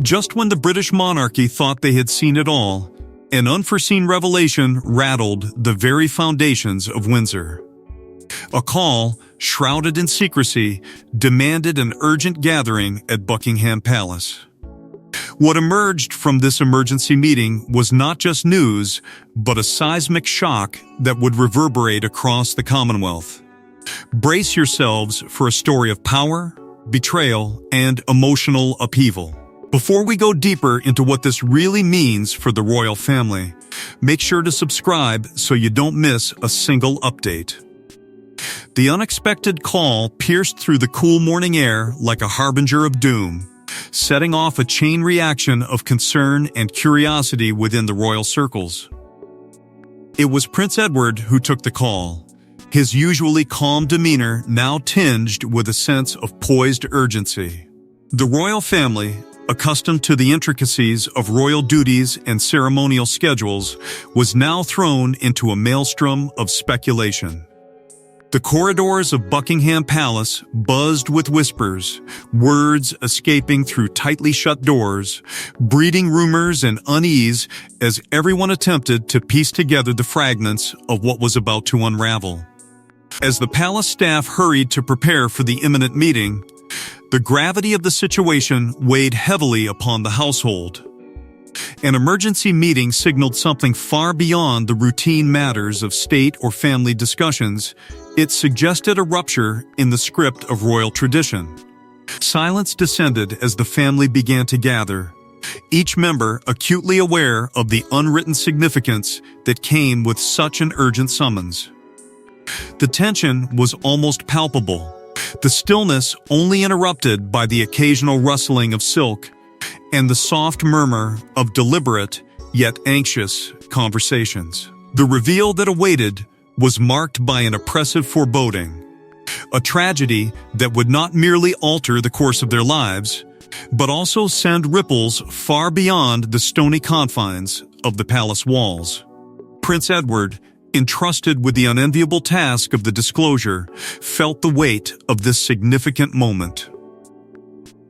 Just when the British monarchy thought they had seen it all, an unforeseen revelation rattled the very foundations of Windsor. A call, shrouded in secrecy, demanded an urgent gathering at Buckingham Palace. What emerged from this emergency meeting was not just news, but a seismic shock that would reverberate across the Commonwealth. Brace yourselves for a story of power, betrayal, and emotional upheaval. Before we go deeper into what this really means for the royal family, make sure to subscribe so you don't miss a single update. The unexpected call pierced through the cool morning air like a harbinger of doom, setting off a chain reaction of concern and curiosity within the royal circles. It was Prince Edward who took the call, his usually calm demeanor now tinged with a sense of poised urgency. The royal family, accustomed to the intricacies of royal duties and ceremonial schedules, was now thrown into a maelstrom of speculation. The corridors of Buckingham Palace buzzed with whispers, words escaping through tightly shut doors, breeding rumors and unease as everyone attempted to piece together the fragments of what was about to unravel. As the palace staff hurried to prepare for the imminent meeting, the gravity of the situation weighed heavily upon the household. An emergency meeting signaled something far beyond the routine matters of state or family discussions. It suggested a rupture in the script of royal tradition. Silence descended as the family began to gather, each member acutely aware of the unwritten significance that came with such an urgent summons. The tension was almost palpable, the stillness only interrupted by the occasional rustling of silk and the soft murmur of deliberate, yet anxious, conversations. The reveal that awaited was marked by an oppressive foreboding, a tragedy that would not merely alter the course of their lives, but also send ripples far beyond the stony confines of the palace walls. Prince Edward, entrusted with the unenviable task of the disclosure, felt the weight of this significant moment.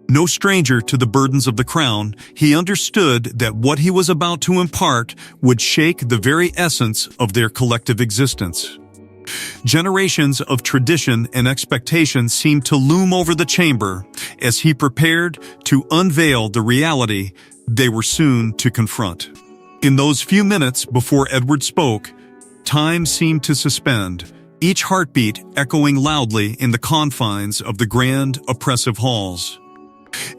No stranger to the burdens of the crown, he understood that what he was about to impart would shake the very essence of their collective existence. Generations of tradition and expectation seemed to loom over the chamber as he prepared to unveil the reality they were soon to confront. In those few minutes before Edward spoke, time seemed to suspend, each heartbeat echoing loudly in the confines of the grand, oppressive halls.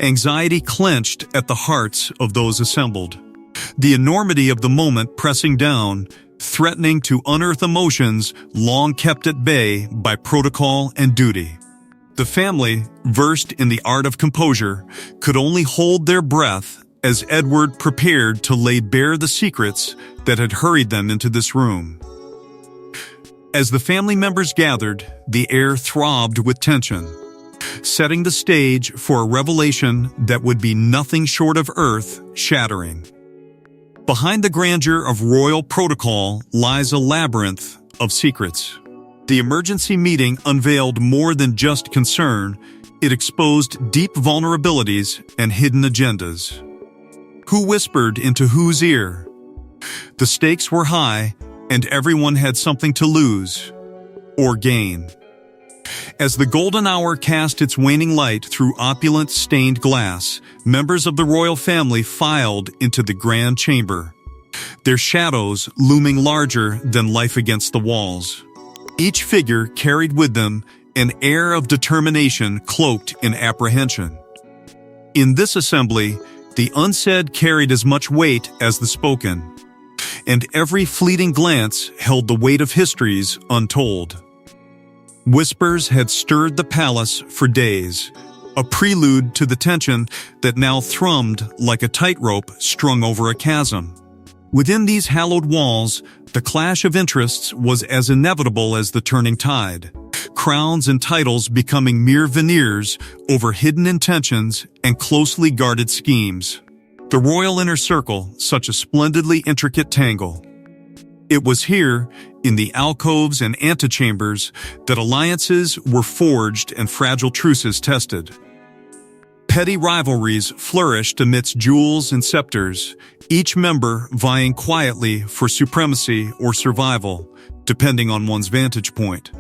Anxiety clenched at the hearts of those assembled, the enormity of the moment pressing down, threatening to unearth emotions long kept at bay by protocol and duty. The family, versed in the art of composure, could only hold their breath as Edward prepared to lay bare the secrets that had hurried them into this room. As the family members gathered, the air throbbed with tension, setting the stage for a revelation that would be nothing short of earth-shattering. Behind the grandeur of royal protocol lies a labyrinth of secrets. The emergency meeting unveiled more than just concern, it exposed deep vulnerabilities and hidden agendas. Who whispered into whose ear? The stakes were high, and everyone had something to lose or gain. As the golden hour cast its waning light through opulent stained glass, members of the royal family filed into the grand chamber, their shadows looming larger than life against the walls. Each figure carried with them an air of determination cloaked in apprehension. In this assembly, the unsaid carried as much weight as the spoken, and every fleeting glance held the weight of histories untold. Whispers had stirred the palace for days, a prelude to the tension that now thrummed like a tightrope strung over a chasm. Within these hallowed walls, the clash of interests was as inevitable as the turning tide, crowns and titles becoming mere veneers over hidden intentions and closely guarded schemes. The royal inner circle, such a splendidly intricate tangle. It was here, in the alcoves and antechambers, that alliances were forged and fragile truces tested. Petty rivalries flourished amidst jewels and scepters, each member vying quietly for supremacy or survival, depending on one's vantage point.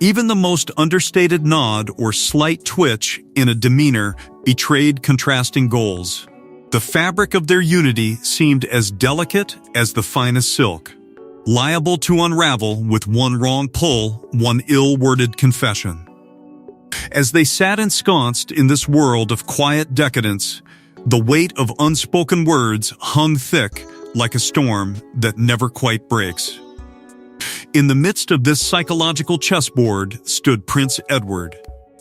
Even the most understated nod or slight twitch in a demeanor betrayed contrasting goals. The fabric of their unity seemed as delicate as the finest silk, liable to unravel with one wrong pull, one ill-worded confession. As they sat ensconced in this world of quiet decadence, the weight of unspoken words hung thick like a storm that never quite breaks. In the midst of this psychological chessboard stood Prince Edward.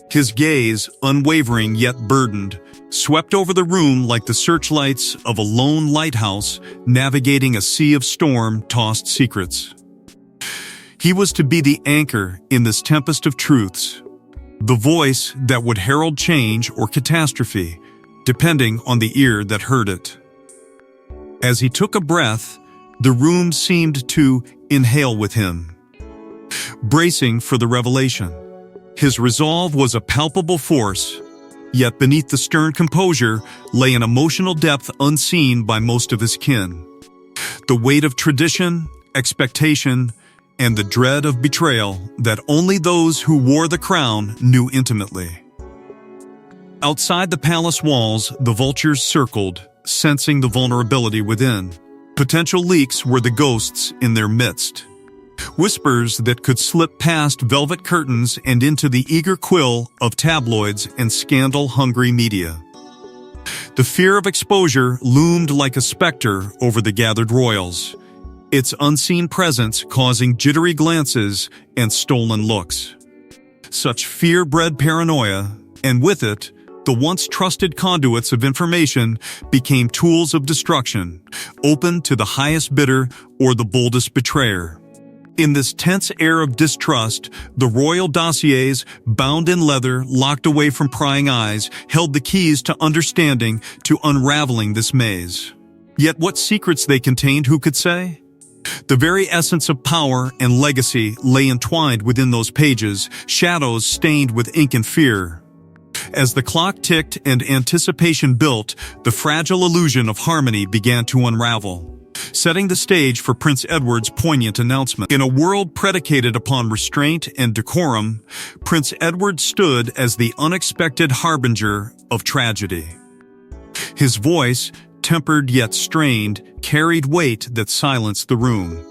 His gaze, unwavering yet burdened, swept over the room like the searchlights of a lone lighthouse navigating a sea of storm-tossed secrets. He was to be the anchor in this tempest of truths, the voice that would herald change or catastrophe, depending on the ear that heard it. As he took a breath, the room seemed to inhale with him, bracing for the revelation. His resolve was a palpable force, yet beneath the stern composure lay an emotional depth unseen by most of his kin. The weight of tradition, expectation, and the dread of betrayal that only those who wore the crown knew intimately. Outside the palace walls, the vultures circled, sensing the vulnerability within. Potential leaks were the ghosts in their midst. Whispers that could slip past velvet curtains and into the eager quill of tabloids and scandal-hungry media. The fear of exposure loomed like a specter over the gathered royals, its unseen presence causing jittery glances and stolen looks. Such fear bred paranoia, and with it, the once trusted conduits of information became tools of destruction, open to the highest bidder or the boldest betrayer. In this tense air of distrust, the royal dossiers, bound in leather, locked away from prying eyes, held the keys to understanding, to unraveling this maze. Yet what secrets they contained, who could say? The very essence of power and legacy lay entwined within those pages, shadows stained with ink and fear. As the clock ticked and anticipation built, the fragile illusion of harmony began to unravel, setting the stage for Prince Edward's poignant announcement. In a world predicated upon restraint and decorum, Prince Edward stood as the unexpected harbinger of tragedy. His voice, tempered yet strained, carried weight that silenced the room.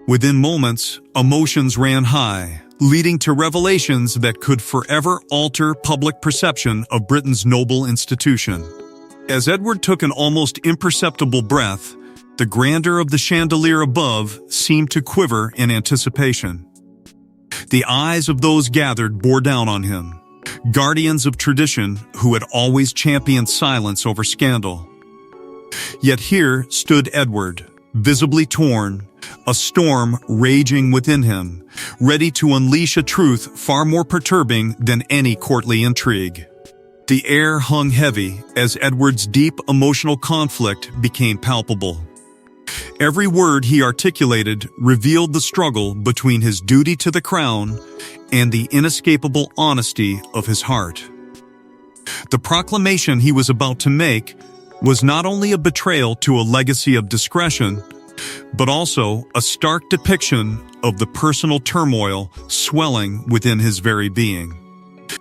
Within moments, emotions ran high, leading to revelations that could forever alter public perception of Britain's noble institution. As Edward took an almost imperceptible breath, the grandeur of the chandelier above seemed to quiver in anticipation. The eyes of those gathered bore down on him, guardians of tradition who had always championed silence over scandal. Yet here stood Edward, visibly torn, a storm raging within him, ready to unleash a truth far more perturbing than any courtly intrigue. The air hung heavy as Edward's deep emotional conflict became palpable. Every word he articulated revealed the struggle between his duty to the crown and the inescapable honesty of his heart. The proclamation he was about to make was not only a betrayal to a legacy of discretion, but also a stark depiction of the personal turmoil swelling within his very being.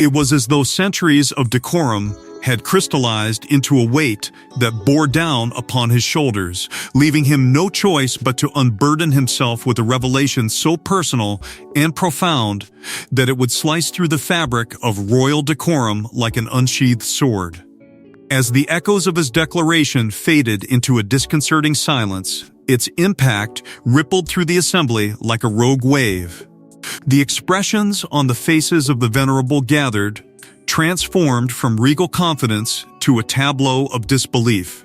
It was as though centuries of decorum had crystallized into a weight that bore down upon his shoulders, leaving him no choice but to unburden himself with a revelation so personal and profound that it would slice through the fabric of royal decorum like an unsheathed sword. As the echoes of his declaration faded into a disconcerting silence, its impact rippled through the assembly like a rogue wave. The expressions on the faces of the venerable gathered, transformed from regal confidence to a tableau of disbelief.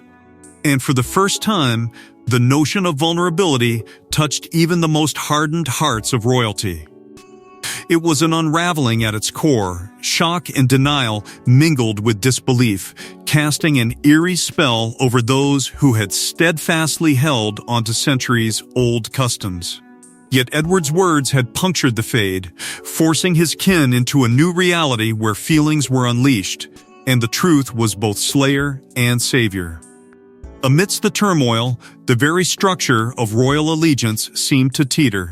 And for the first time, the notion of vulnerability touched even the most hardened hearts of royalty. It was an unraveling at its core, shock and denial mingled with disbelief, casting an eerie spell over those who had steadfastly held onto centuries-old customs. Yet Edward's words had punctured the fade, forcing his kin into a new reality where feelings were unleashed, and the truth was both slayer and savior. Amidst the turmoil, the very structure of royal allegiance seemed to teeter.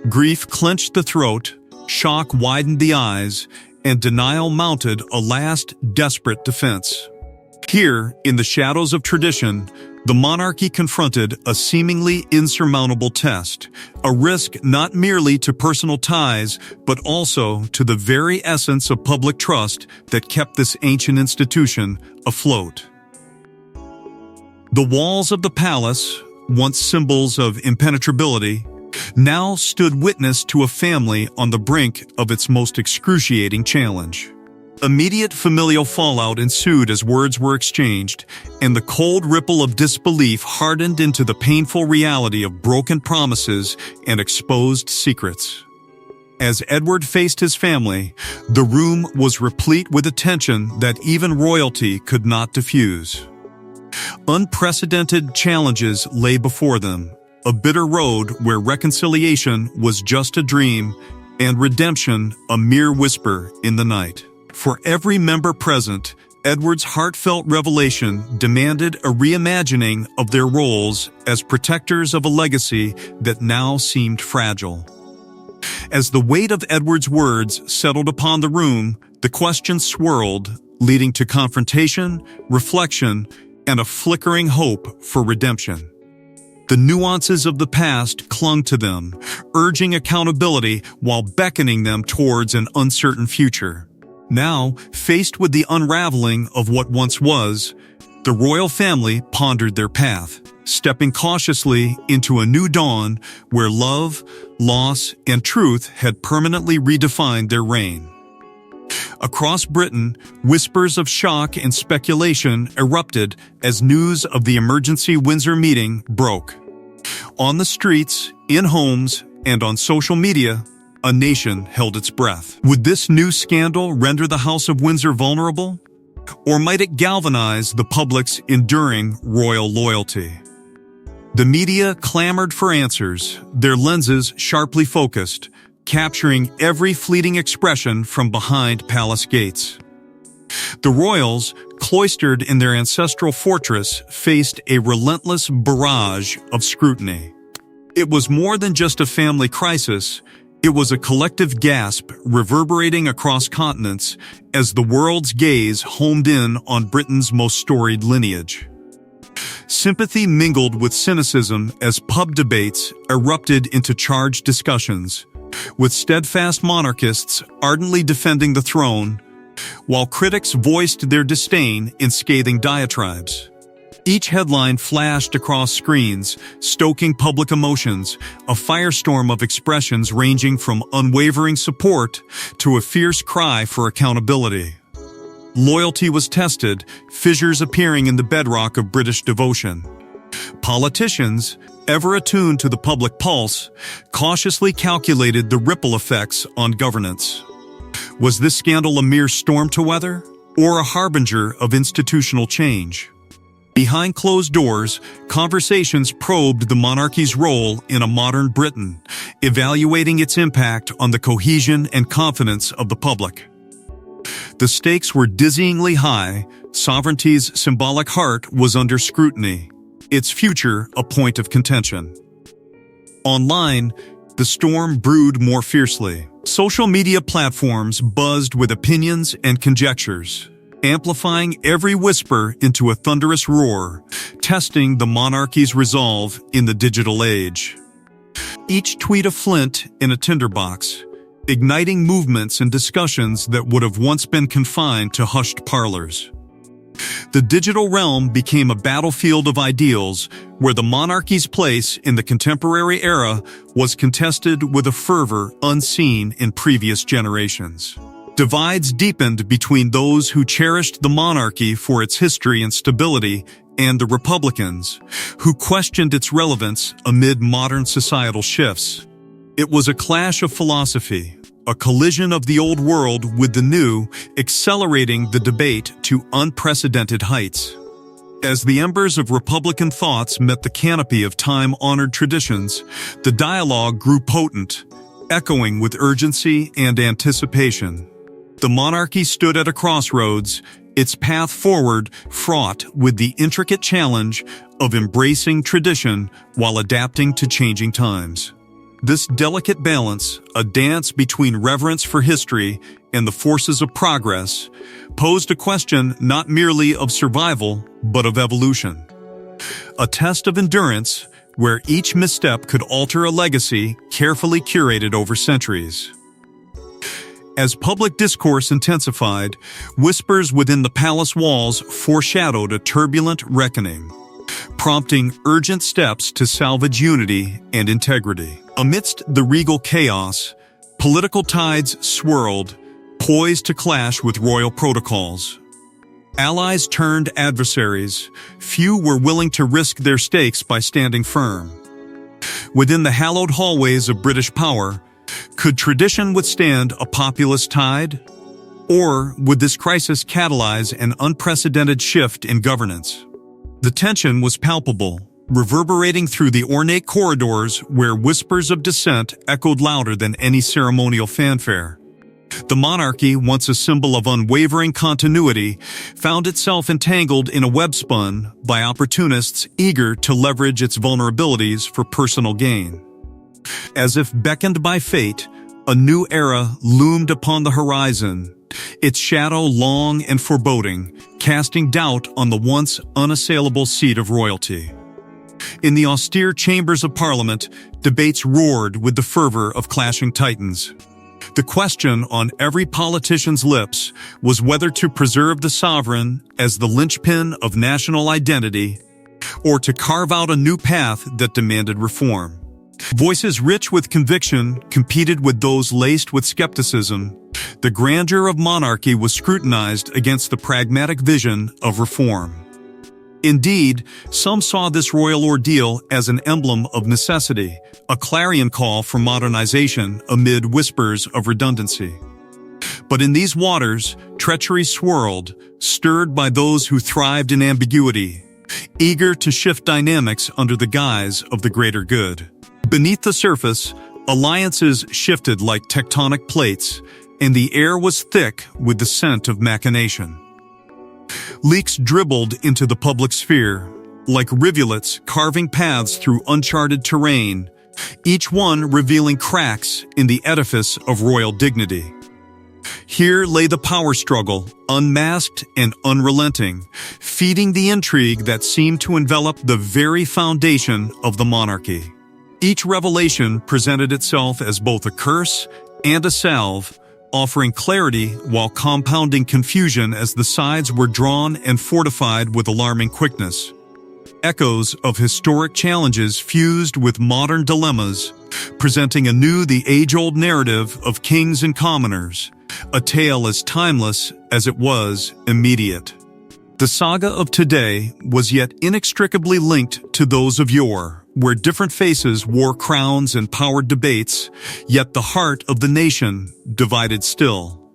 Grief clenched the throat, shock widened the eyes, and denial mounted a last desperate defense. Here, in the shadows of tradition, the monarchy confronted a seemingly insurmountable test, a risk not merely to personal ties, but also to the very essence of public trust that kept this ancient institution afloat. The walls of the palace, once symbols of impenetrability, now stood witness to a family on the brink of its most excruciating challenge. Immediate familial fallout ensued as words were exchanged, and the cold ripple of disbelief hardened into the painful reality of broken promises and exposed secrets. As Edward faced his family, the room was replete with a tension that even royalty could not diffuse. Unprecedented challenges lay before them, a bitter road where reconciliation was just a dream and redemption a mere whisper in the night. For every member present, Edward's heartfelt revelation demanded a reimagining of their roles as protectors of a legacy that now seemed fragile. As the weight of Edward's words settled upon the room, the questions swirled, leading to confrontation, reflection, and a flickering hope for redemption. The nuances of the past clung to them, urging accountability while beckoning them towards an uncertain future. Now, faced with the unraveling of what once was, the royal family pondered their path, stepping cautiously into a new dawn where love, loss, and truth had permanently redefined their reign. Across Britain, whispers of shock and speculation erupted as news of the emergency Windsor meeting broke. On the streets, in homes, and on social media, a nation held its breath. Would this new scandal render the House of Windsor vulnerable? Or might it galvanize the public's enduring royal loyalty? The media clamored for answers, their lenses sharply focused, capturing every fleeting expression from behind palace gates. The royals, cloistered in their ancestral fortress, faced a relentless barrage of scrutiny. It was more than just a family crisis. It was a collective gasp reverberating across continents as the world's gaze homed in on Britain's most storied lineage. Sympathy mingled with cynicism as pub debates erupted into charged discussions, with steadfast monarchists ardently defending the throne, while critics voiced their disdain in scathing diatribes. Each headline flashed across screens, stoking public emotions, a firestorm of expressions ranging from unwavering support to a fierce cry for accountability. Loyalty was tested, fissures appearing in the bedrock of British devotion. Politicians, ever attuned to the public pulse, cautiously calculated the ripple effects on governance. Was this scandal a mere storm to weather, or a harbinger of institutional change? Behind closed doors, conversations probed the monarchy's role in a modern Britain, evaluating its impact on the cohesion and confidence of the public. The stakes were dizzyingly high, sovereignty's symbolic heart was under scrutiny, its future a point of contention. Online, the storm brewed more fiercely. Social media platforms buzzed with opinions and conjectures, amplifying every whisper into a thunderous roar, testing the monarchy's resolve in the digital age. Each tweet a flint in a tinderbox, igniting movements and discussions that would have once been confined to hushed parlors. The digital realm became a battlefield of ideals where the monarchy's place in the contemporary era was contested with a fervor unseen in previous generations. Divides deepened between those who cherished the monarchy for its history and stability and the Republicans, who questioned its relevance amid modern societal shifts. It was a clash of philosophy, a collision of the old world with the new, accelerating the debate to unprecedented heights. As the embers of Republican thoughts met the canopy of time-honored traditions, the dialogue grew potent, echoing with urgency and anticipation. The monarchy stood at a crossroads, its path forward fraught with the intricate challenge of embracing tradition while adapting to changing times. This delicate balance, a dance between reverence for history and the forces of progress, posed a question not merely of survival, but of evolution. A test of endurance where each misstep could alter a legacy carefully curated over centuries. As public discourse intensified, whispers within the palace walls foreshadowed a turbulent reckoning, prompting urgent steps to salvage unity and integrity. Amidst the regal chaos, political tides swirled, poised to clash with royal protocols. Allies turned adversaries, few were willing to risk their stakes by standing firm. Within the hallowed hallways of British power, could tradition withstand a populist tide? Or would this crisis catalyze an unprecedented shift in governance? The tension was palpable, reverberating through the ornate corridors where whispers of dissent echoed louder than any ceremonial fanfare. The monarchy, once a symbol of unwavering continuity, found itself entangled in a web spun by opportunists eager to leverage its vulnerabilities for personal gain. As if beckoned by fate, a new era loomed upon the horizon, its shadow long and foreboding, casting doubt on the once unassailable seat of royalty. In the austere chambers of Parliament, debates roared with the fervor of clashing titans. The question on every politician's lips was whether to preserve the sovereign as the linchpin of national identity or to carve out a new path that demanded reform. Voices rich with conviction competed with those laced with skepticism. The grandeur of monarchy was scrutinized against the pragmatic vision of reform. Indeed, some saw this royal ordeal as an emblem of necessity, a clarion call for modernization amid whispers of redundancy. But in these waters, treachery swirled, stirred by those who thrived in ambiguity, eager to shift dynamics under the guise of the greater good. Beneath the surface, alliances shifted like tectonic plates, and the air was thick with the scent of machination. Leaks dribbled into the public sphere, like rivulets carving paths through uncharted terrain, each one revealing cracks in the edifice of royal dignity. Here lay the power struggle, unmasked and unrelenting, feeding the intrigue that seemed to envelop the very foundation of the monarchy. Each revelation presented itself as both a curse and a salve, offering clarity while compounding confusion as the sides were drawn and fortified with alarming quickness. Echoes of historic challenges fused with modern dilemmas, presenting anew the age-old narrative of kings and commoners, a tale as timeless as it was immediate. The saga of today was yet inextricably linked to those of yore, where different faces wore crowns and powered debates, yet the heart of the nation, divided still,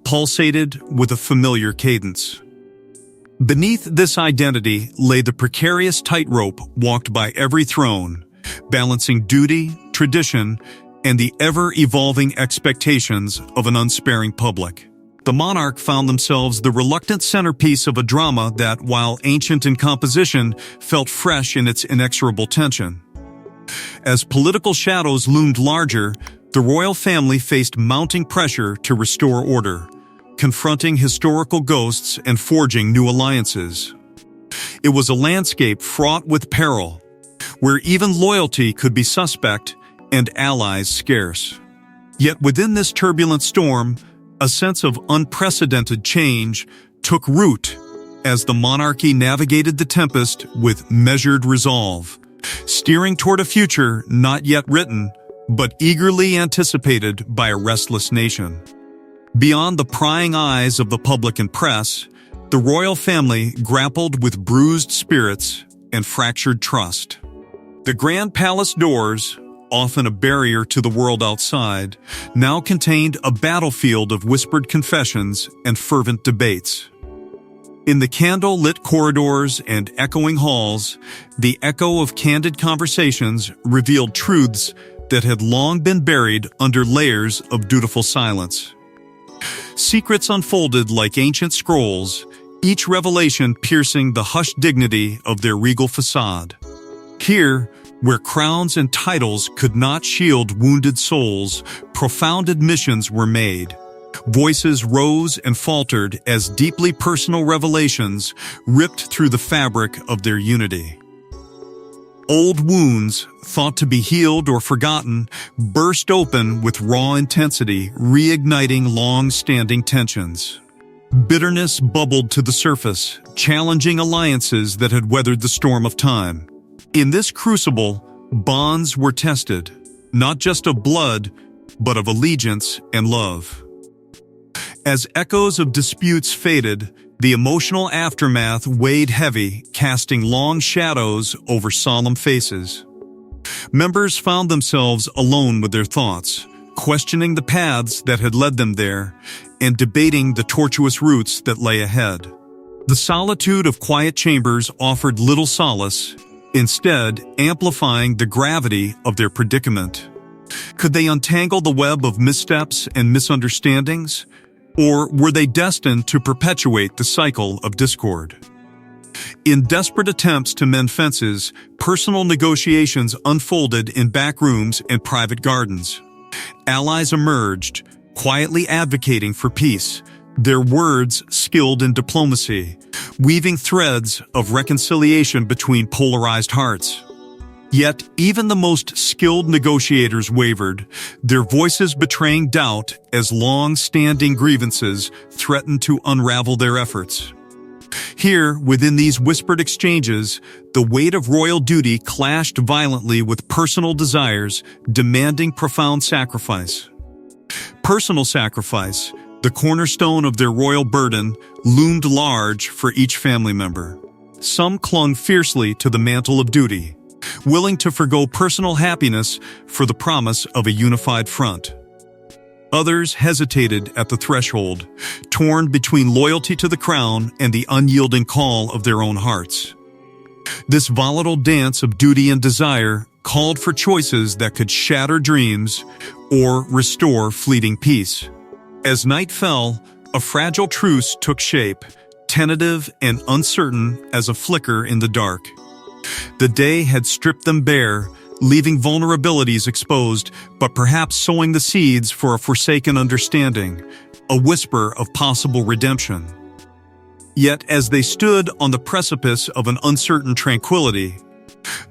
pulsated with a familiar cadence. Beneath this identity lay the precarious tightrope walked by every throne, balancing duty, tradition, and the ever-evolving expectations of an unsparing public. The monarch found themselves the reluctant centerpiece of a drama that, while ancient in composition, felt fresh in its inexorable tension. As political shadows loomed larger, the royal family faced mounting pressure to restore order, confronting historical ghosts and forging new alliances. It was a landscape fraught with peril, where even loyalty could be suspect and allies scarce. Yet within this turbulent storm, a sense of unprecedented change took root as the monarchy navigated the tempest with measured resolve, steering toward a future not yet written, but eagerly anticipated by a restless nation. Beyond the prying eyes of the public and press, the royal family grappled with bruised spirits and fractured trust. The grand palace doors, often a barrier to the world outside, now contained a battlefield of whispered confessions and fervent debates. In the candle-lit corridors and echoing halls, the echo of candid conversations revealed truths that had long been buried under layers of dutiful silence. Secrets unfolded like ancient scrolls, each revelation piercing the hushed dignity of their regal facade. Here, where crowns and titles could not shield wounded souls, profound admissions were made. Voices rose and faltered as deeply personal revelations ripped through the fabric of their unity. Old wounds, thought to be healed or forgotten, burst open with raw intensity, reigniting long-standing tensions. Bitterness bubbled to the surface, challenging alliances that had weathered the storm of time. In this crucible, bonds were tested, not just of blood, but of allegiance and love. As echoes of disputes faded, the emotional aftermath weighed heavy, casting long shadows over solemn faces. Members found themselves alone with their thoughts, questioning the paths that had led them there, and debating the tortuous routes that lay ahead. The solitude of quiet chambers offered little solace, instead amplifying the gravity of their predicament. Could they untangle the web of missteps and misunderstandings? Or were they destined to perpetuate the cycle of discord? In desperate attempts to mend fences, personal negotiations unfolded in back rooms and private gardens. Allies emerged, quietly advocating for peace, their words skilled in diplomacy, weaving threads of reconciliation between polarized hearts. Yet, even the most skilled negotiators wavered, their voices betraying doubt as long-standing grievances threatened to unravel their efforts. Here, within these whispered exchanges, the weight of royal duty clashed violently with personal desires, demanding profound sacrifice. Personal sacrifice, the cornerstone of their royal burden, loomed large for each family member. Some clung fiercely to the mantle of duty, willing to forgo personal happiness for the promise of a unified front. Others hesitated at the threshold, torn between loyalty to the crown and the unyielding call of their own hearts. This volatile dance of duty and desire called for choices that could shatter dreams or restore fleeting peace. As night fell, a fragile truce took shape, tentative and uncertain as a flicker in the dark. The day had stripped them bare, leaving vulnerabilities exposed, but perhaps sowing the seeds for a forsaken understanding, a whisper of possible redemption. Yet as they stood on the precipice of an uncertain tranquility,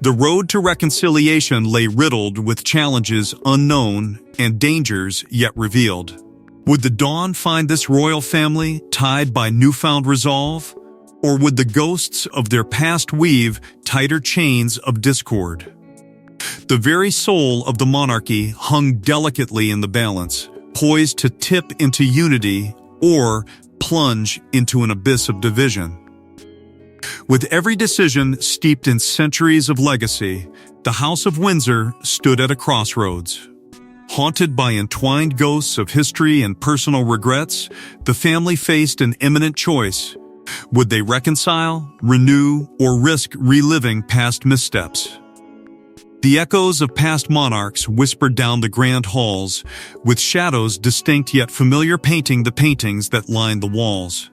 the road to reconciliation lay riddled with challenges unknown and dangers yet revealed. Would the dawn find this royal family tied by newfound resolve? Or would the ghosts of their past weave tighter chains of discord? The very soul of the monarchy hung delicately in the balance, poised to tip into unity or plunge into an abyss of division. With every decision steeped in centuries of legacy, the House of Windsor stood at a crossroads. Haunted by entwined ghosts of history and personal regrets, the family faced an imminent choice. Would they reconcile, renew, or risk reliving past missteps? The echoes of past monarchs whispered down the grand halls, with shadows distinct yet familiar painting the paintings that lined the walls.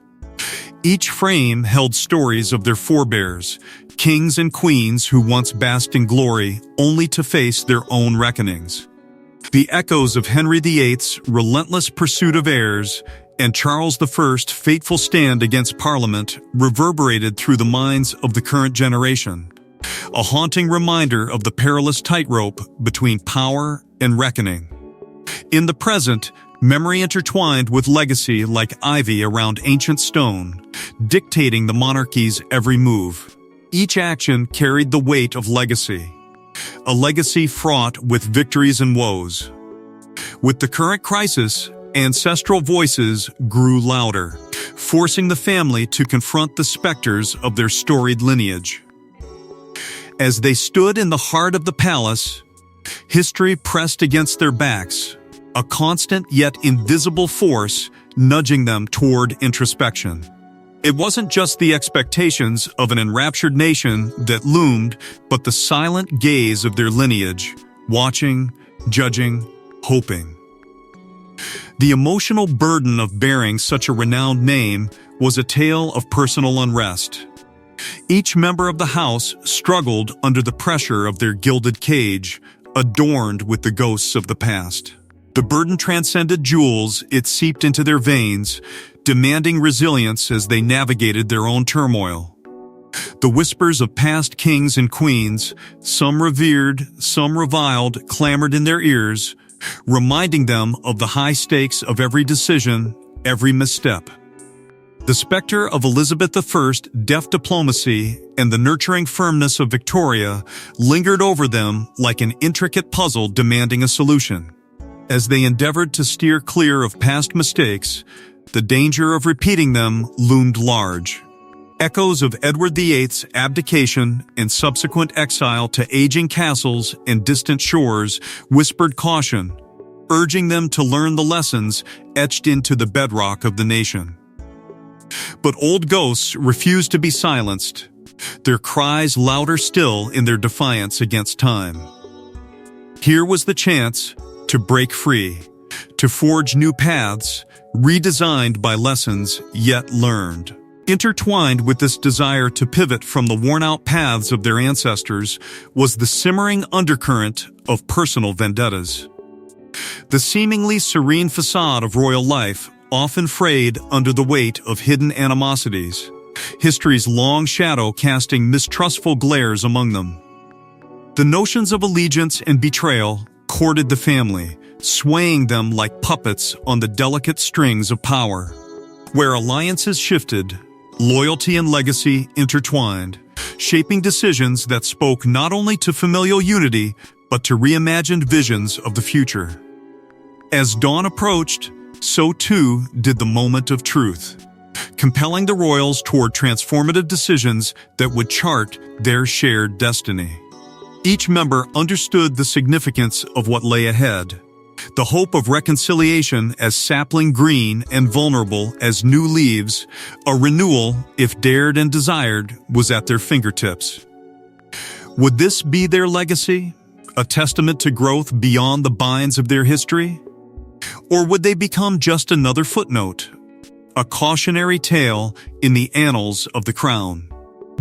Each frame held stories of their forebears, kings and queens who once basked in glory only to face their own reckonings. The echoes of Henry VIII's relentless pursuit of heirs and Charles I's fateful stand against Parliament reverberated through the minds of the current generation, a haunting reminder of the perilous tightrope between power and reckoning. In the present, memory intertwined with legacy like ivy around ancient stone, dictating the monarchy's every move. Each action carried the weight of legacy, a legacy fraught with victories and woes. With the current crisis, ancestral voices grew louder, forcing the family to confront the specters of their storied lineage. As they stood in the heart of the palace, history pressed against their backs, a constant yet invisible force nudging them toward introspection. It wasn't just the expectations of an enraptured nation that loomed, but the silent gaze of their lineage, watching, judging, hoping. The emotional burden of bearing such a renowned name was a tale of personal unrest. Each member of the house struggled under the pressure of their gilded cage, adorned with the ghosts of the past. The burden transcended jewels, it seeped into their veins, demanding resilience as they navigated their own turmoil. The whispers of past kings and queens, some revered, some reviled, clamored in their ears, reminding them of the high stakes of every decision, every misstep. The specter of Elizabeth I's deft diplomacy and the nurturing firmness of Victoria lingered over them like an intricate puzzle demanding a solution. As they endeavored to steer clear of past mistakes, the danger of repeating them loomed large. Echoes of Edward VIII's abdication and subsequent exile to aging castles and distant shores whispered caution, urging them to learn the lessons etched into the bedrock of the nation. But old ghosts refused to be silenced, their cries louder still in their defiance against time. Here was the chance to break free, to forge new paths, redesigned by lessons yet learned. Intertwined with this desire to pivot from the worn-out paths of their ancestors was the simmering undercurrent of personal vendettas. The seemingly serene facade of royal life often frayed under the weight of hidden animosities, history's long shadow casting mistrustful glares among them. The notions of allegiance and betrayal courted the family, swaying them like puppets on the delicate strings of power. Where alliances shifted, loyalty and legacy intertwined, shaping decisions that spoke not only to familial unity, but to reimagined visions of the future. As dawn approached, so too did the moment of truth, compelling the royals toward transformative decisions that would chart their shared destiny. Each member understood the significance of what lay ahead, the hope of reconciliation as sapling green and vulnerable as new leaves, a renewal, if dared and desired, was at their fingertips. Would this be their legacy, a testament to growth beyond the binds of their history? Or would they become just another footnote, a cautionary tale in the annals of the crown?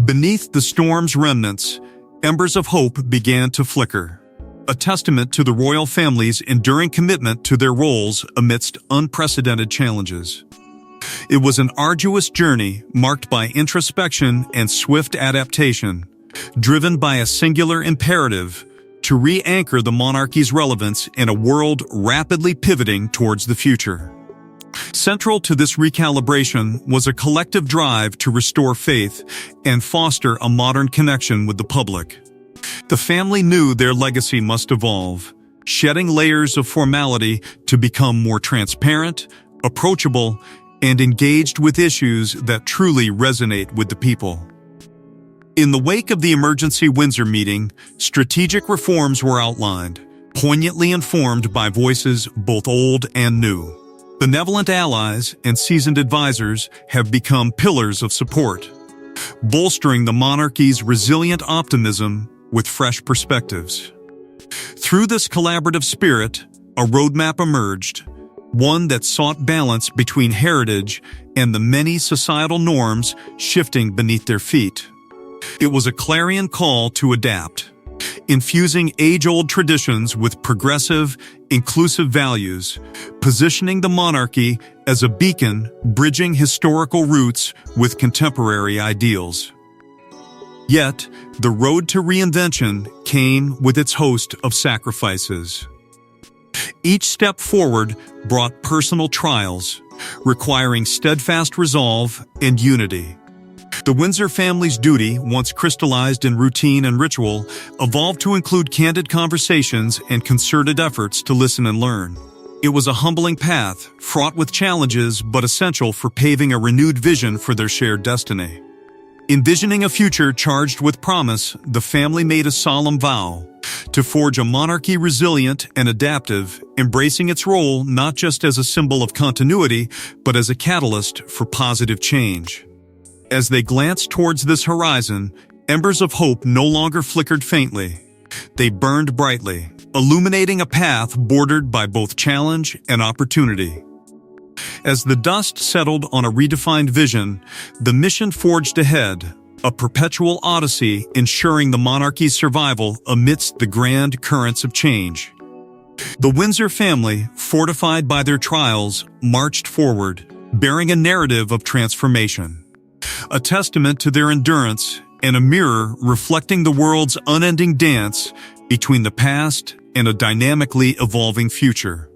Beneath the storm's remnants, embers of hope began to flicker, a testament to the royal family's enduring commitment to their roles amidst unprecedented challenges. It was an arduous journey marked by introspection and swift adaptation, driven by a singular imperative to re-anchor the monarchy's relevance in a world rapidly pivoting towards the future. Central to this recalibration was a collective drive to restore faith and foster a modern connection with the public. The family knew their legacy must evolve, shedding layers of formality to become more transparent, approachable, and engaged with issues that truly resonate with the people. In the wake of the emergency Windsor meeting, strategic reforms were outlined, poignantly informed by voices both old and new. Benevolent allies and seasoned advisors have become pillars of support, bolstering the monarchy's resilient optimism with fresh perspectives. Through this collaborative spirit, a roadmap emerged, one that sought balance between heritage and the many societal norms shifting beneath their feet. It was a clarion call to adapt, infusing age-old traditions with progressive, inclusive values, positioning the monarchy as a beacon bridging historical roots with contemporary ideals. Yet, the road to reinvention came with its host of sacrifices. Each step forward brought personal trials, requiring steadfast resolve and unity. The Windsor family's duty, once crystallized in routine and ritual, evolved to include candid conversations and concerted efforts to listen and learn. It was a humbling path, fraught with challenges but essential for paving a renewed vision for their shared destiny. Envisioning a future charged with promise, the family made a solemn vow to forge a monarchy resilient and adaptive, embracing its role not just as a symbol of continuity, but as a catalyst for positive change. As they glanced towards this horizon, embers of hope no longer flickered faintly, They burned brightly, illuminating a path bordered by both challenge and opportunity. As the dust settled on a redefined vision, the mission forged ahead, a perpetual odyssey ensuring the monarchy's survival amidst the grand currents of change. The Windsor family, fortified by their trials, marched forward, bearing a narrative of transformation. A testament to their endurance and a mirror reflecting the world's unending dance between the past and a dynamically evolving future.